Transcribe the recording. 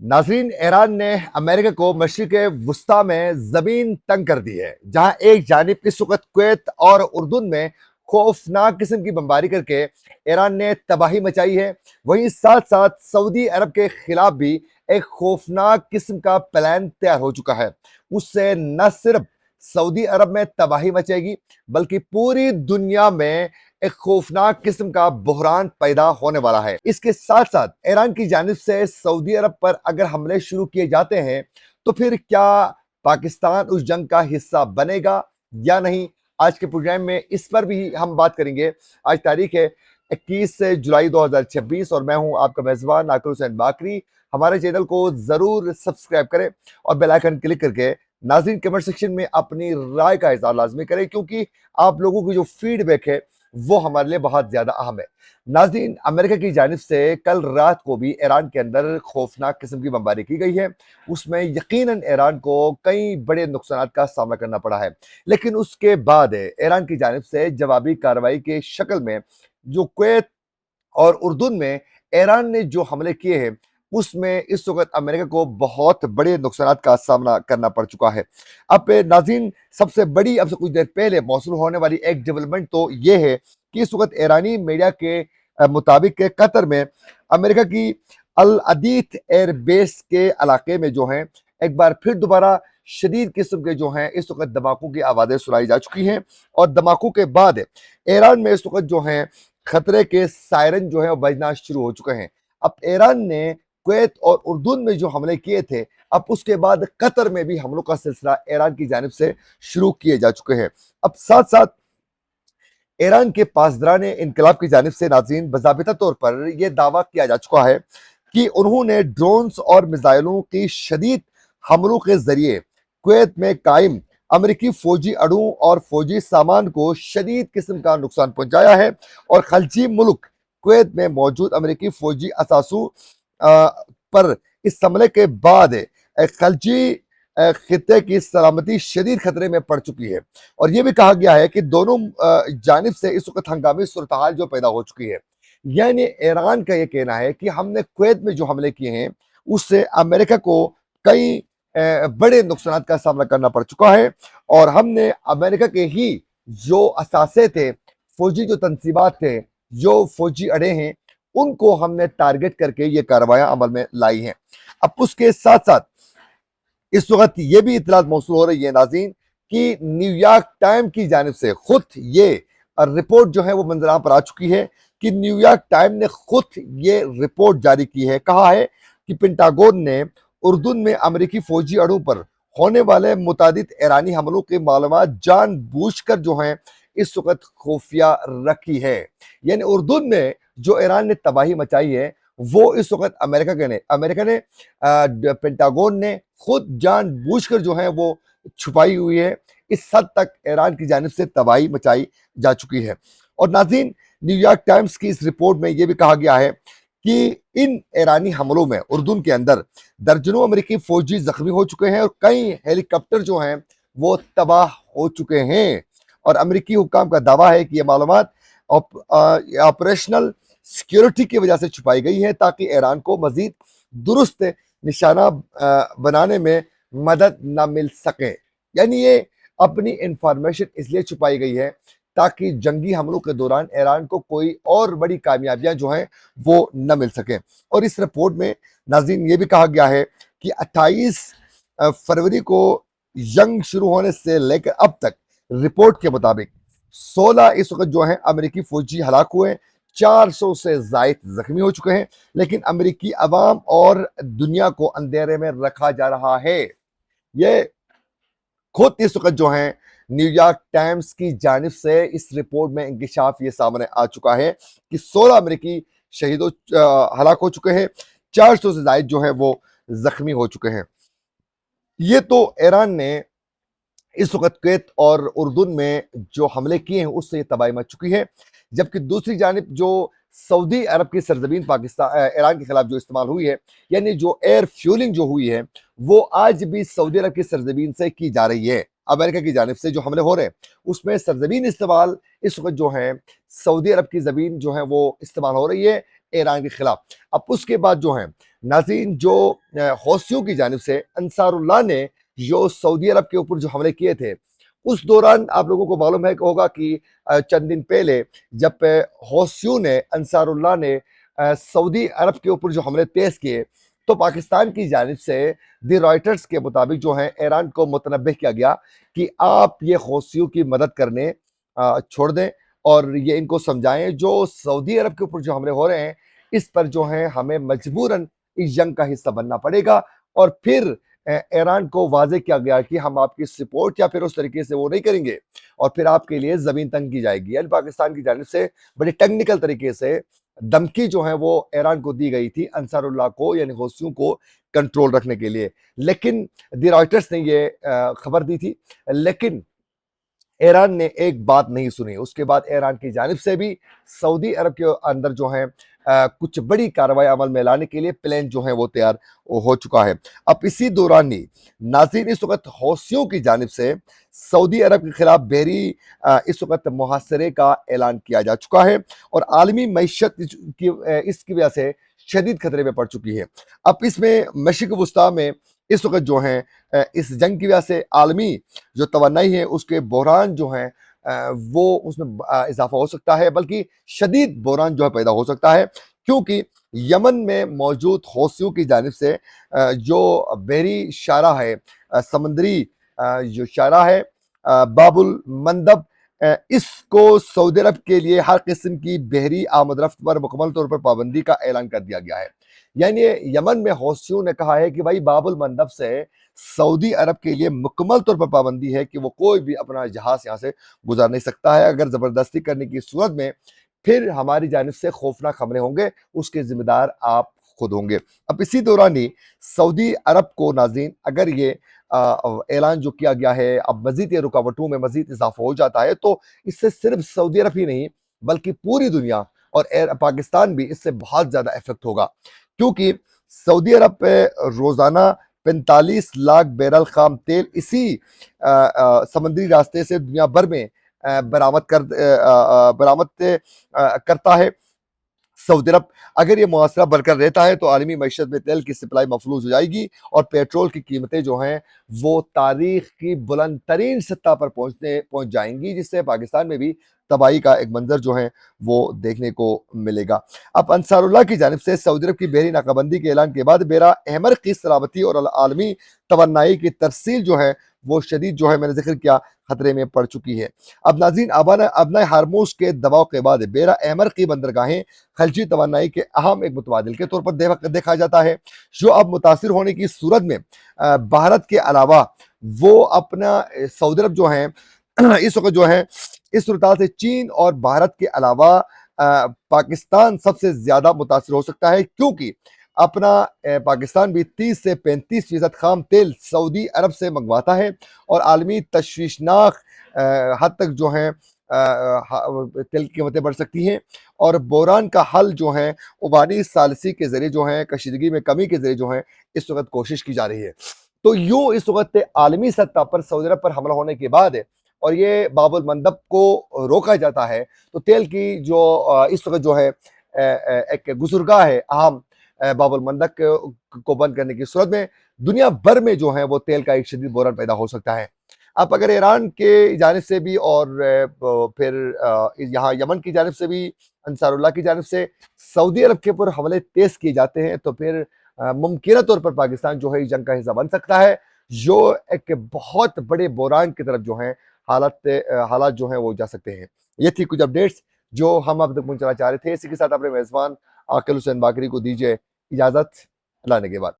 नाज़रीन, ईरान ने अमेरिका को मशरिक़ वस्ता में ज़मीन तंग कर दी है, जहां एक जानिब इस वक्त कुवैत और उर्दुन में खौफनाक किस्म की बमबारी करके ईरान ने तबाही मचाई है। वहीं साथ साथ सऊदी अरब के खिलाफ भी एक खौफनाक किस्म का प्लान तैयार हो चुका है। उससे न सिर्फ सऊदी अरब में तबाही मचेगी, बल्कि पूरी दुनिया में एक खौफनाक किस्म का बहरान पैदा होने वाला है। इसके साथ साथ ईरान की जानिब से सऊदी अरब पर अगर हमले शुरू किए जाते हैं, तो फिर क्या पाकिस्तान उस जंग का हिस्सा बनेगा या नहीं? आज के प्रोग्राम में इस पर भी हम बात करेंगे। आज तारीख है 21 जुलाई 2026 और मैं हूं आपका मेजबान नाकिर हुसैन बाकरी। हमारे चैनल को जरूर सब्सक्राइब करें और बेल आइकन क्लिक करके नाज़रीन कमेंट सेक्शन में अपनी राय का इज़हार लाजमी करें, क्योंकि आप लोगों की जो फीडबैक है वो हमारे लिए बहुत ज्यादा अहम है। नाज़रीन, अमेरिका की जानिब से कल रात को भी ईरान के अंदर खौफनाक किस्म की बमबारी की गई है। उसमें यकीनन ईरान को कई बड़े नुकसान का सामना करना पड़ा है, लेकिन उसके बाद ईरान की जानिब से जवाबी कार्रवाई के शक्ल में जो कुवैत और उर्दुन में ईरान ने जो हमले किए हैं, उसमें इस वक्त अमेरिका को बहुत बड़े नुकसान का सामना करना पड़ चुका है। अब नाज़रीन, सबसे बड़ी अब से कुछ देर पहले मौसूल होने वाली एक डेवलपमेंट तो ये है कि इस वक्त ईरानी मीडिया के मुताबिक के कतर में अमेरिका की अल अदीद एयर बेस के इलाके में जो है एक बार फिर दोबारा शदीद किस्म के जो हैं इस वक्त धमाकों की आवाज़ें सुनाई जा चुकी हैं। और धमाकों के बाद ईरान में इस वक्त जो है खतरे के सायरन जो है वो बजना शुरू हो चुके हैं। अब ईरान ने कुवैत और उर्दुन में जो हमले किए थे, अब उसके बाद कतर में भी हमलों का सिलसिला ईरान की जानिब से शुरू किए जा चुके हैं। अब साथ साथ ईरान के पासदारान इनकलाब की जानिब से नाज़रीन बज़ाबिता तौर पर यह दावा किया जा चुका है कि उन्होंने ड्रोन्स और मिसाइलों की शदीद हमलों के जरिए कुवैत में कायम अमेरिकी फौजी अड्डों और फौजी सामान को शदीद किस्म का नुकसान पहुंचाया है। और खलजी मुल्क कुवैत में मौजूद अमेरिकी फौजी असासों पर इस हमले के बाद खलजी खित्ते की सलामती शदीद खतरे में पड़ चुकी है। और यह भी कहा गया है कि दोनों जानिब से इस वक्त हंगामी सूरत हाल जो पैदा हो चुकी है। यानी ईरान का यह कहना है कि हमने कुवैत में जो हमले किए हैं उससे अमेरिका को कई बड़े नुकसान का सामना करना पड़ चुका है, और हमने अमेरिका के ही जो असासे थे, फौजी जो तंसीबात थे, जो फौजी अड्डे हैं, उनको हमने टारगेट करके ये कार्रवाइयां अमल में लाई हैं। अब उसके साथ साथ इस वक्त ये भी इतलात मौसूल हो रही है नाज़रीन कि न्यूयॉर्क टाइम की जानिब से खुद ये रिपोर्ट जो है वो मंजरां पर आ चुकी है कि न्यूयॉर्क टाइम ने खुद ये रिपोर्ट जारी की है। कहा है कि पेंटागन ने उर्दुन में अमेरिकी फौजी अड्डों पर होने वाले मुतादिद ईरानी हमलों की मालूमात जानबूझकर जो है इस वक्त खुफिया रखी है। यानी उर्दुन में जो ईरान ने तबाही मचाई है वो इस वक्त अमेरिका ने पेंटागन ने खुद जानबूझकर जो है वो छुपाई हुई है। इस हद तक ईरान की जानिब से तबाही मचाई जा चुकी है। और नाज़रीन, न्यूयॉर्क टाइम्स की इस रिपोर्ट में यह भी कहा गया है कि इन ईरानी हमलों में उर्दुन के अंदर दर्जनों अमेरिकी फौजी जख्मी हो चुके हैं और कई हेलीकॉप्टर जो हैं वो तबाह हो चुके हैं। और अमेरिकी हुक्काम का दावा है कि ये मालूमात ऑपरेशनल सिक्योरिटी की वजह से छुपाई गई है, ताकि ईरान को मजीद दुरुस्त निशाना बनाने में मदद न मिल सके। यानी ये अपनी इंफॉर्मेशन इसलिए छुपाई गई है ताकि जंगी हमलों के दौरान ईरान को कोई और बड़ी कामयाबियां जो हैं वो न मिल सके। और इस रिपोर्ट में नाज़रीन ये भी कहा गया है कि 28 फरवरी को जंग शुरू होने से लेकर अब तक रिपोर्ट के मुताबिक 16 इस वक्त जो है अमेरिकी फौजी हलाक हुए, 400 से जायद जख्मी हो चुके हैं, लेकिन अमेरिकी अवाम और दुनिया को अंधेरे में रखा जा रहा है। ये खुद इस वक्त जो है न्यूयॉर्क टाइम्स की जानिब से इस रिपोर्ट में इंकिशाफ ये सामने आ चुका है कि 16 अमेरिकी शहीदों हलाक हो चुके हैं, 400 से जायद जो है वो जख्मी हो चुके हैं। ये तो ईरान ने इस वक्त कुवैत और उर्दुन में जो हमले किए हैं उससे तबाही मच चुकी है। जबकि दूसरी जानिब जो सऊदी अरब की सरजमीन पाकिस्तान ईरान के खिलाफ जो इस्तेमाल हुई है, यानी जो एयर फ्यूलिंग जो हुई है, वो आज भी सऊदी अरब की सरजमीन से की जा रही है। अमेरिका की जानिब से जो हमले हो रहे हैं उसमें सरजमीन इस्तेमाल इस वक्त जो है सऊदी अरब की जमीन जो है वो इस्तेमाल हो रही है। ایران کے خلاف. اب اس کے بعد جو ہیں ناظرین، جو حوثیوں کی جانب سے انصار اللہ نے جو سعودی عرب کے اوپر جو حملے کیے تھے، اس دوران آپ لوگوں کو معلوم ہے کہ ہوگا کہ چند دن پہلے جب حوثیوں نے، انصار اللہ نے سعودی عرب کے اوپر جو حملے تیز کیے، تو پاکستان کی جانب سے دی رائٹرز کے مطابق جو ہیں ایران کو متنبہ کیا گیا کہ آپ یہ حوثیوں کی مدد کرنے چھوڑ دیں اور یہ ان کو سمجھائیں جو سعودی عرب کے اوپر جو حملے ہو رہے ہیں اس پر جو ہیں ہمیں مجبوراً اس جنگ کا حصہ بننا پڑے گا. اور پھر ایران کو واضح کیا گیا کہ ہم آپ کی سپورٹ یا پھر اس طریقے سے وہ نہیں کریں گے اور پھر آپ کے لیے زمین تنگ کی جائے گی. یعنی پاکستان کی جانب سے بڑے ٹیکنیکل طریقے سے دھمکی جو ہے وہ ایران کو دی گئی تھی انصار اللہ کو، یعنی حوثیوں کو کنٹرول رکھنے کے لیے. لیکن دی رائٹرز نے یہ خبر دی تھی، لیکن ایران نے ایک بات نہیں سنی. اس کے بعد ایران کی جانب سے بھی سعودی عرب کے اندر جو ہیں کچھ بڑی کارروائی عمل میں لانے کے لیے پلان جو ہیں وہ تیار ہو چکا ہے. اب اسی دوران ہی ناظرین اس وقت حوثیوں کی جانب سے سعودی عرب کے خلاف بحری اس وقت محاصرے کا اعلان کیا جا چکا ہے اور عالمی معیشت اس کی وجہ سے شدید خطرے میں پڑ چکی ہے. اب اس میں مشرق وسطیٰ میں اس وقت جو ہیں اس جنگ کی وجہ سے عالمی جو توانائی ہے اس کے بحران جو ہیں وہ اس میں اضافہ ہو سکتا ہے، بلکہ شدید بحران جو ہے پیدا ہو سکتا ہے، کیونکہ یمن میں موجود حوثیوں کی جانب سے جو بحری شاہراہ ہے، سمندری جو شاہراہ ہے باب المندب، اس کو سعودی عرب کے لیے ہر قسم کی بحری آمد رفت پر مکمل طور پر پابندی کا اعلان کر دیا گیا ہے. یعنی یمن میں حوثیوں نے کہا ہے کہ بھائی باب المندب سے سعودی عرب کے لیے مکمل طور پر پابندی ہے کہ وہ کوئی بھی اپنا جہاز یہاں سے گزار نہیں سکتا ہے. اگر زبردستی کرنے کی صورت میں پھر ہماری جانب سے خوفناک حملے ہوں گے، اس کے ذمہ دار آپ خود ہوں گے. اب اسی دوران ہی سعودی عرب کو ناظرین اگر یہ اعلان جو کیا گیا ہے اب مزید یہ رکاوٹوں میں مزید اضافہ ہو جاتا ہے تو اس سے صرف سعودی عرب ہی نہیں بلکہ پوری دنیا اور پاکستان بھی اس سے بہت زیادہ افیکٹ ہوگا، کیونکہ سعودی عرب پہ روزانہ 45 لاکھ بیرل خام تیل اسی سمندری راستے سے دنیا بھر میں برآمد کرتا ہے. سعودی عرب اگر یہ محاصرہ برقرار رہتا ہے تو عالمی معیشت میں تیل کی سپلائی مفلوج ہو جائے گی اور پیٹرول کی قیمتیں جو ہیں وہ تاریخ کی بلند ترین سطح پر پہنچ جائیں گی، جس سے پاکستان میں بھی تباہی کا ایک منظر جو ہے وہ دیکھنے کو ملے گا. اب انصار اللہ کی جانب سے سعودی عرب کی بحری ناکہ بندی کے اعلان کے بعد بیرا احمر کی سلامتی اور عالمی توانائی کی ترسیل جو ہے وہ شدید جو ہے میں نے ذکر کیا خطرے میں پڑ چکی ہے. اب ناظرین ابنائے ہارموز کے دباؤ کے بعد بیرا احمر کی بندرگاہیں خلیجی توانائی کے اہم ایک متبادل کے طور پر دیکھا جاتا ہے، جو اب متاثر ہونے کی صورت میں بھارت کے علاوہ وہ اپنا سعودی عرب جو ہیں اس وقت جو ہے اس صورتحال سے چین اور بھارت کے علاوہ پاکستان سب سے زیادہ متاثر ہو سکتا ہے، کیونکہ اپنا پاکستان بھی 30 سے 35% خام تیل سعودی عرب سے منگواتا ہے اور عالمی تشویشناک حد تک جو ہیں تیل کی قیمتیں بڑھ سکتی ہیں اور بحران کا حل جو ہے ابانی ثالثی کے ذریعے جو ہیں کشیدگی میں کمی کے ذریعے جو ہیں اس وقت کوشش کی جا رہی ہے. تو یوں اس وقت عالمی سطح پر سعودی عرب پر حملہ ہونے کے بعد اور یہ باب المندب کو روکا جاتا ہے تو تیل کی جو اس وقت جو ہے ایک گزرگاہ ہے اہم باب المندب کو بند کرنے کی صورت میں دنیا بھر میں جو ہے وہ تیل کا ایک شدید بحران پیدا ہو سکتا ہے. اب اگر ایران کے جانب سے بھی اور پھر یہاں یمن کی جانب سے بھی انصار اللہ کی جانب سے سعودی عرب کے اوپر حملے تیز کیے جاتے ہیں تو پھر ممکنہ طور پر پاکستان جو ہے اس جنگ کا حصہ بن سکتا ہے، جو ایک بہت بڑے بحران کی طرف جو ہیں حالات جو ہیں وہ جا سکتے ہیں. یہ تھی کچھ اپڈیٹس جو ہم اب تک پہنچانا چاہ رہے تھے. اسی کے ساتھ اپنے میزبان عاقل حسین باقری کو دیجیے اجازت. اللہ نے کے بعد